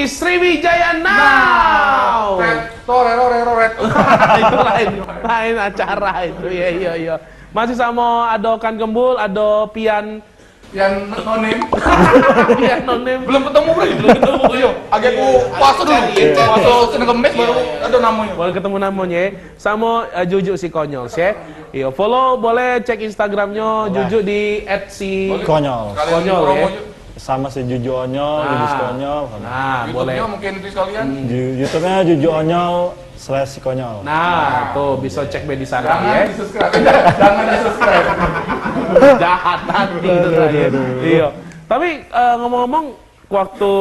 di Sriwijaya Now. Itu lain acara itu. Iya. Masih sama Ado Kan Gembul, Ado Pian nonim. Pian nonim. Belum ketemu bro. Iya. Agak aku puasa dulu. Puasa Senin Kemis baru ada namanya. Boleh ketemu namanya. Sama Juju si Konyol ya. Iya, follow boleh cek Instagramnya Juju di @si_konyol. Konyol ya. Sama si Juju Onyol, Juju si Konyol. Nah, boleh. YouTube-nya mungkin itu sekalian. YouTube-nya Juju Onyol /si Konyol. Nah, tuh bisa cek di sana Jangan ya. di-subscribe. Jangan di-subscribe. Jahat nanti itu tadi. Iya. Tapi ngomong-ngomong waktu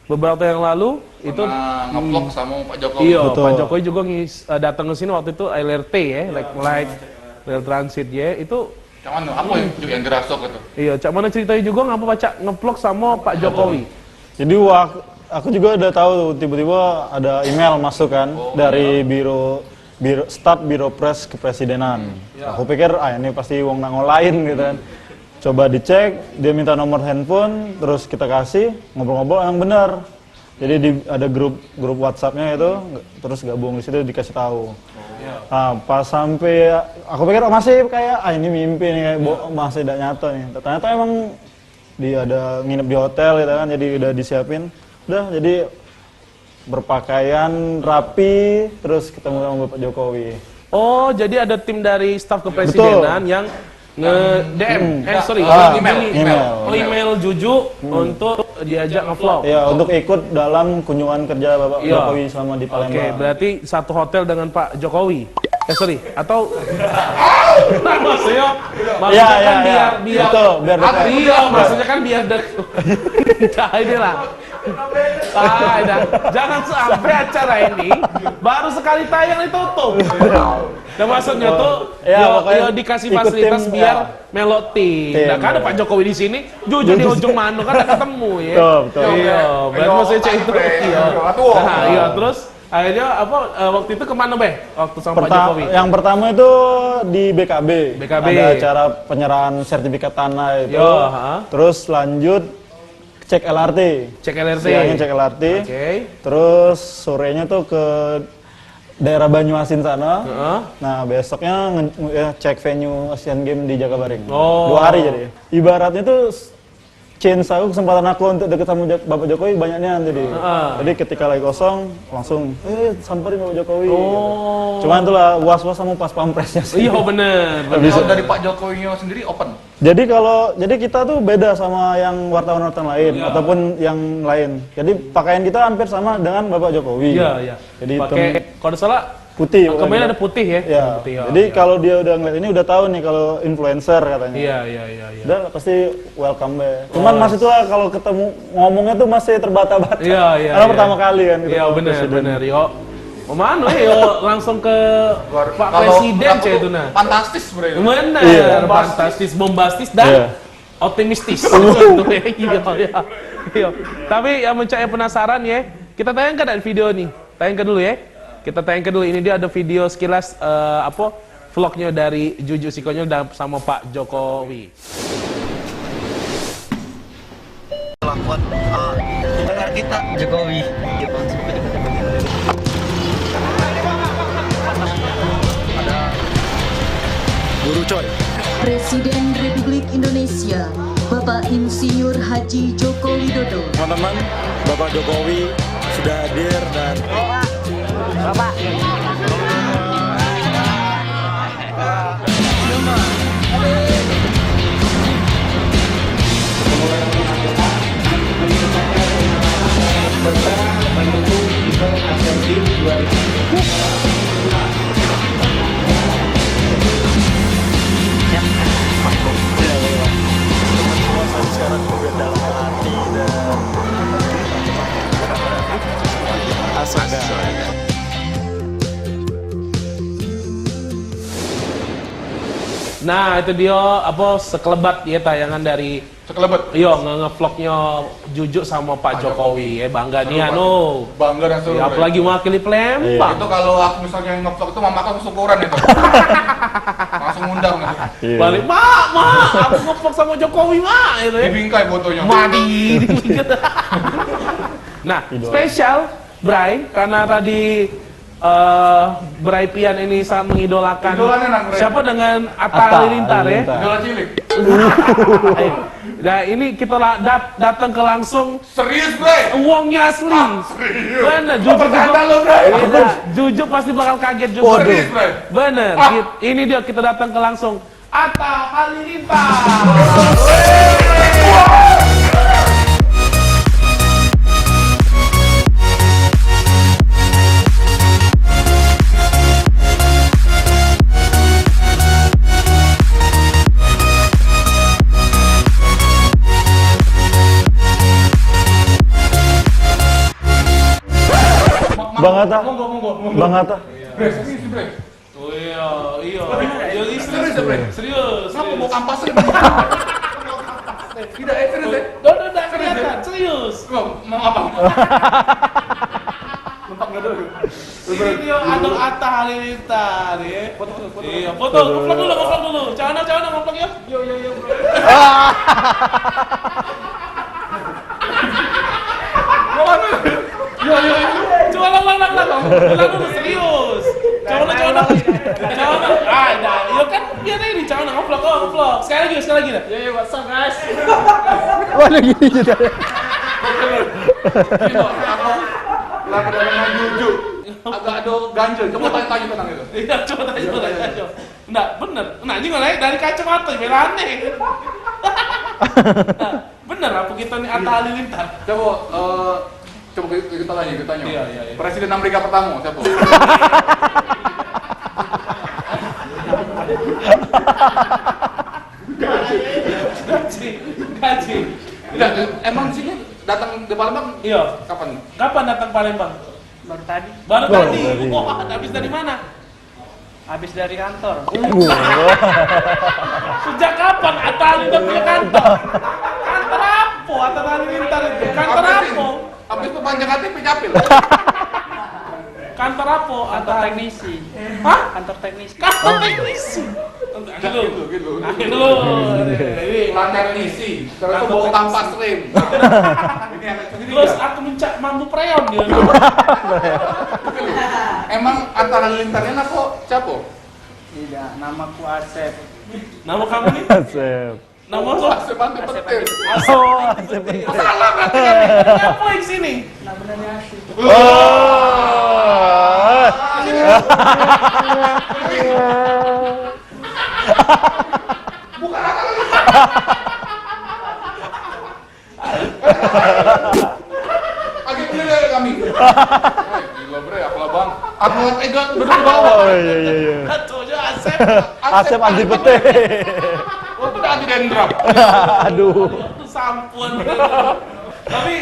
beberapa yang lalu itu nge-vlog sama Pak Jokowi. Iya, Betul. Pak Jokowi juga datang ke sini waktu itu LRT ya, like Rail Transit ya. Itu Cuman apa yang gerasok gitu. iya, cak mana ceritanya juga ngapa baca nge-vlog sama Pak Jokowi. Jadi aku juga udah tahu tiba-tiba ada email masuk kan dari biro staf Biro Pres Kepresidenan. Aku pikir ini pasti wong nang lain gitu kan. Coba dicek, dia minta nomor handphone, terus kita kasih, ngobrol-ngobrol yang benar. Jadi ada grup WhatsApp-nya itu, terus gabung di situ dikasih tahu. Nah, pas sampai aku pikir masih kayak ini mimpi nih, kayak masih tidak nyata nih. Ternyata emang dia ada nginep di hotel gitu kan, jadi udah disiapin. Udah jadi berpakaian rapi, terus ketemu sama Bapak Jokowi. Oh, jadi ada tim dari staf kepresidenan yang nge-DM, email Juju untuk diajak nge-vlog. Ya, untuk ikut dalam kunjungan kerja Bapak Jokowi selama di Palembang. Oke, berarti satu hotel dengan Pak Jokowi. Atau maksudnya kan biar dekat. Iya, maksudnya kan biar inilah. Jangan sampai acara ini baru sekali tayang ditutup. Dan maksudnya tuh dikasih fasilitas biar meloti. Nah, kan ada Pak Jokowi di sini, Juju di ujung mana kan ada ketemu ya. Betul. Iya, berarti maksudnya cek itu. Iya, terus akhirnya waktu itu kemana waktu sama Pak Jokowi? Yang pertama itu di BKB. Ada acara penyerahan sertifikat tanah itu. Terus lanjut cek LRT. Siangnya cek LRT. Terus sorenya tuh ke daerah Banyuasin sana. Nah, besoknya cek venue Asian Games di Jakabaring. 2 hari jadi. Ibaratnya tuh chance aku, kesempatan aku untuk deket sama Bapak Jokowi banyaknya jadi. Jadi ketika lagi kosong langsung samperin Bapak Jokowi. Cuman itulah was-was sama pas pampresnya sih. Iya bener. Kalau dari Pak Jokowinya sendiri open. Jadi kita tuh beda sama yang wartawan-wartawan lain ataupun yang lain. Jadi pakaian kita hampir sama dengan Bapak Jokowi. Iya. Jadi pakai kalau salah putih. Kemarin ada putih ya. Iya. Putih, Jadi kalau dia udah ngeliat ini udah tahu nih kalau influencer katanya. Iya. Udah pasti welcome be. Cuman masih tuh kalau ketemu ngomongnya tuh masih terbata-bata. Iya. Karena pertama kali kan. Iya benar. Yo. Mana yo langsung ke Pak Presiden cah itu nah. Fantastis bro. Benar. Fantastis, bombastis dan optimistis. Iya. Tapi yang mencari penasaran ya, kita tayangkan ada video nih. Tayangkan dulu ya. Kita tayangkan dulu, ini dia ada video sekilas vlognya dari Juju si Konyol dan sama Pak Jokowi. Lakukan dengar kita Jokowi. Ada Guru Coy. Presiden Republik Indonesia, Bapak Insinyur Haji Joko Widodo. Teman-teman, Bapak Jokowi sudah hadir dan Bapak. sekarang juga dalam hati dan asaga. Nah, itu dia sekelebat ya tayangan dari Sekelebat. iya nge-vlognya Juju sama Pak Jokowi ya, bangga nih Bangga dan seru. Ya, apalagi mewakili Palembang. Itu kalau aku misalnya nge-vlog itu mama aku syukuran itu. Langsung ngundang gitu. Balik, "Mak, aku nge-vlog sama Jokowi, Mak." Itu ya. Dibingkai fotonya. Madi. Nah, Idola. spesial Bray karena tadi Bray Pian ini sangat mengidolakan. Idolanya nang, Bray. Siapa dengan Atta Atta Halilintar ya? Halilintar. Idola cilik. Nah, ini kita datang ke langsung Serius, Bre? uangnya asli. Serius? Bener, Bercanda lo, Bre? Jujur pasti bakal kaget juga. Serius, Bre? Bener, ini dia kita datang ke langsung Atta Halilintar. Bang Atta. Monggo. Bang Atta. Bre, serius, Bre? Oh iya. Serius, Serius, Bre? serius. Kenapa mau kampas Bre? Tidak, serius, Bre? Udah kelihatan, serius. Mau apa? Mentok nggak dulu? Ini dia ada Atta Halilintar ya. Iya, foto, ngevlog dulu. Cana ngevlog ya. Yo. Mau apa? Yo. Coba lang dulu serius. Coba. Nah, yo kan biar ini cana ngevlog. Sekali lagi dah. Yo, what's up guys? Waduh gini juga. Gino, aku lagi dengan jujur. Agak ada ganjel. Coba tanya tentang itu. Iya, coba tanya. Enggak, bener. Nah, ini ngeliat dari kacamata, biar aneh. Nah, bener apa kita nih Atta Halilintar? Coba kita tanya. Iya. Presiden Amerika pertama siapa? Gaji. Tidak, emang di sini datang di Palembang Iya. Kapan datang Palembang? Baru tadi. Baru Baru tadi. tadi. Wah, habis dari mana? Habis dari kantor. Sejak kapan Atta Halilintar punya kantor? Kantor apa Atta Halilintar itu? Kantor apa? Habis perpanjang KTP capil. Kantor apa? Kantor teknisi. Hah? Kantor teknisi. Kantor teknisi. Gitu. Akhir dulu. Ini Lantai teknisi. Terus itu bawa kampas rem. Ini anak sendiri. terus aku mencak mampu preon dia. Emang antara lintarnya kok siapa? Tidak, namaku Asep. Nama kamu nih? Asep. Nama Oh, lo? Asep anti petir. Oh, Asep. Salah berarti kan. Apa yang sini? Nama benernya Asep. Bukan akal. Agak bener ya kami. Gila bre, apalah bang. Aku Ega duduk di bawah. Oh iya. Tuh aja Asep. Asep anti pete. Oh, itu udah anti dendrop. Aduh. Itu sampun. Tapi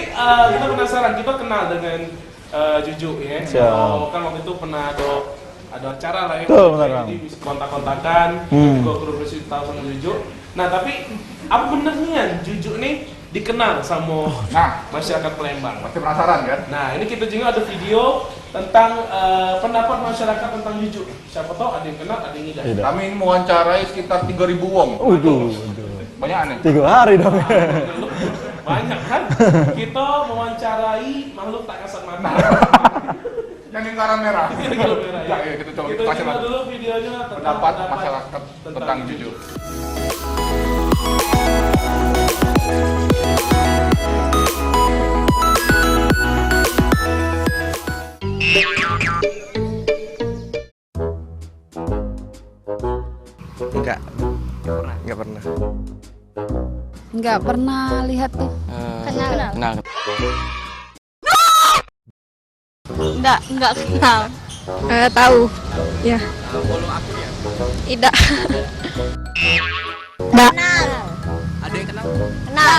kita penasaran, kita kenal dengan Juju ya. Siap. Oh, kan waktu itu pernah ada acara lah ya. Tuh, benar, Bang. Jadi bisa kontak-kontakan, juga kurus tahu sama Juju. Nah, tapi apa bener nih ya Juju nih dikenal sama Nah, masyarakat Palembang? pasti penasaran kan? Nah, ini kita juga ada video tentang pendapat masyarakat tentang Juju. Siapa tahu ada yang kenal, ada yang tidak. Tidak. Kami mewawancarai sekitar 3.000 wong. Waduh. Banyak aneh. 3 hari dong. Banyak kan? Kita mewawancarai makhluk tak kasat mata. Yang lingkaran merah. Kalau merah, Ya, ya, kita coba Kita kasih coba lah. dulu videonya tentang Pendapat masyarakat tentang jujur. Enggak pernah. Nggak pernah lihat tuh. Kenal. Nggak kenal. Tahu. Ya. Tidak. Nggak. Ada yang kenal? Kenal.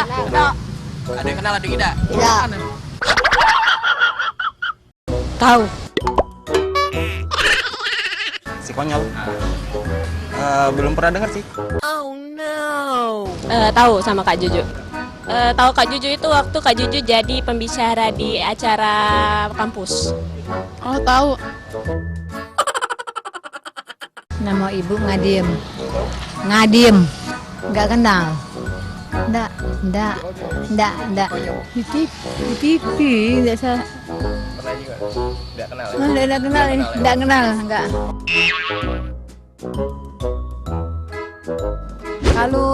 Ada yang kenal, ada yang tidak? Tidak. Tahu. Si konyol. Belum pernah dengar sih. Tahu sama Kak Juju. Tahu Kak Juju itu waktu Kak Juju jadi pembicara di acara kampus. Oh, tahu. Nama ibu Ngadim. Nggak kenal. Enggak. Enggak. Di TV, enggak salah. Pernah juga? Tidak kenal ya? Enggak kenal ini. Enggak kenal, enggak. Kalau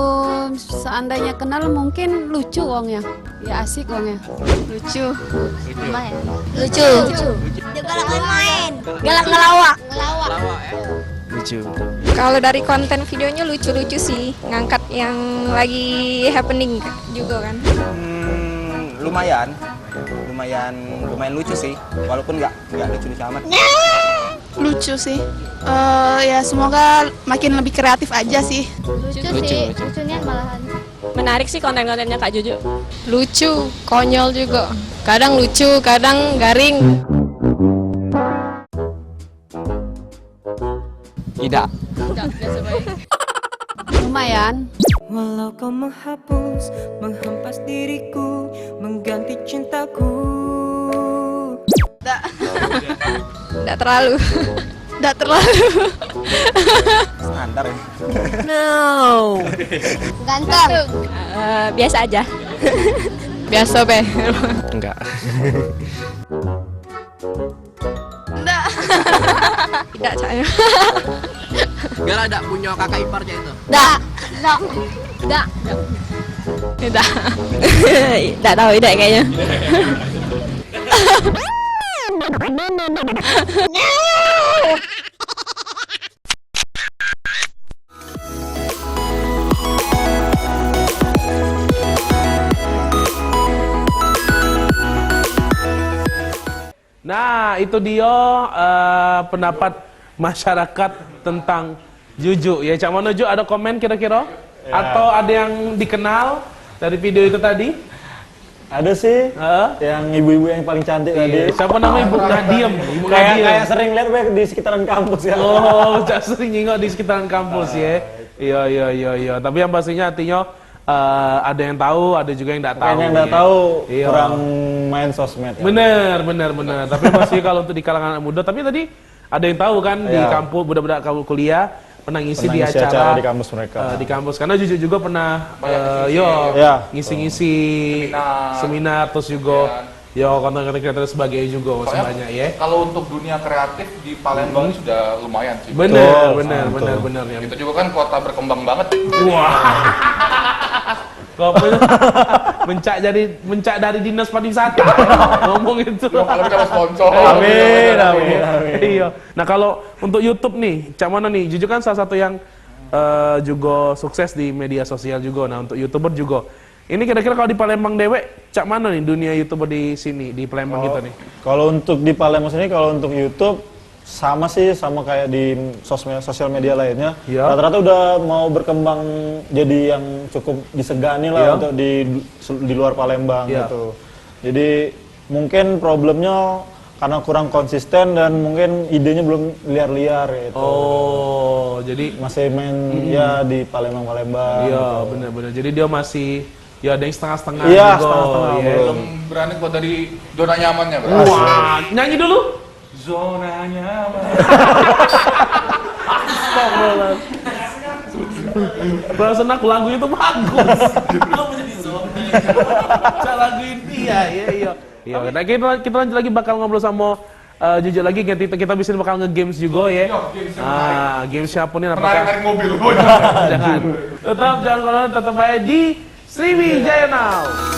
seandainya kenal mungkin lucu wongnya. Ya asik wongnya. Lucu. Lumayan. Lucu. Dia galak main. Galak ngelawak. Lawak ya? Lucu. Kalau dari konten videonya lucu-lucu sih. Ngangkat yang lagi happening juga kan. Lumayan lucu sih. Walaupun nggak lucu-lucu amat. Lucu sih. Ya semoga makin lebih kreatif aja sih. Lucu. Lucunya malahan. Menarik sih konten-kontennya Kak Juju. Lucu, konyol juga. Kadang lucu, kadang garing. Tidak. Lumayan. Walau kau menghapus, menghempas diriku, mengganti cintaku. Enggak terlalu. Enggak terlalu. Standar ya. Ganteng. Biasa aja. Biasa, Be. Enggak. Tidak, saya. Gak ada punya kakak iparnya itu. Dak. Tidak tahu tidak kayaknya. Nah, itu dia pendapat masyarakat tentang Juju ya. Cak Mono Ju, ada komen kira-kira? Ya. Atau ada yang dikenal dari video itu tadi? Ada sih, Hah? yang ibu-ibu yang paling cantik Iya. tadi. Siapa namanya Ibu Nadiem? Ibu Kayak Nadiem. sering lihat Be, di sekitaran kampus ya. Oh, Cak sering nyingok di sekitaran kampus ya. Iya. Tapi yang pastinya artinya ada yang tahu, ada juga yang tidak tahu. Kayaknya yang nggak ya. tahu Iya. kurang main sosmed. Ya. Bener. Tapi pasti kalau untuk di kalangan anak muda, tapi tadi ada yang tahu kan di Iya. kampus, budak-budak kuliah pernah ngisi di Pernah ngisi acara di kampus mereka. di kampus. Karena Juju juga pernah Iya. ngisi-ngisi seminar terus juga konten-konten kreator sebagainya juga masih Soalnya, banyak ya. Kalau untuk dunia kreatif di Palembang ini sudah lumayan sih. Bener. Ya. Itu juga kan kota berkembang banget. Wah. Kau mencak dari dinas pariwisata ngomong itu. Kalau kita sponsor. Amin. Iya. Nah kalau untuk YouTube nih, Cak mana nih? Jujur kan salah satu yang juga sukses di media sosial juga. Nah untuk YouTuber juga. Ini kira-kira kalau di Palembang dewek, Cak mana nih dunia YouTuber di sini di Palembang kita nih? Kalau untuk di Palembang sini, kalau untuk YouTube sama kayak di sosial media lainnya. Iya. Rata-rata udah mau berkembang jadi yang cukup disegani lah Iya. untuk di luar Palembang Iya. gitu. Jadi mungkin problemnya karena kurang konsisten dan mungkin idenya belum liar-liar gitu. Oh, jadi Masih main ya di Palembang. iya gitu. benar. Jadi dia masih ada yang setengah-setengah Iya, juga. setengah-setengah, Iya. Belum berani keluar dari zona nyamannya, Bro. Wah, nyanyi dulu. Zona nyaman. Perasaan aku lagu itu bagus. Lo menjadi zombie. Lagu ini ya. Nah, kita lanjut lagi bakal ngobrol sama Juju lagi. Kita bisa bakal nge-games juga ya. Games siapa nih? Narik mobil. Jangan. Jangan aja di Sriwijaya Now.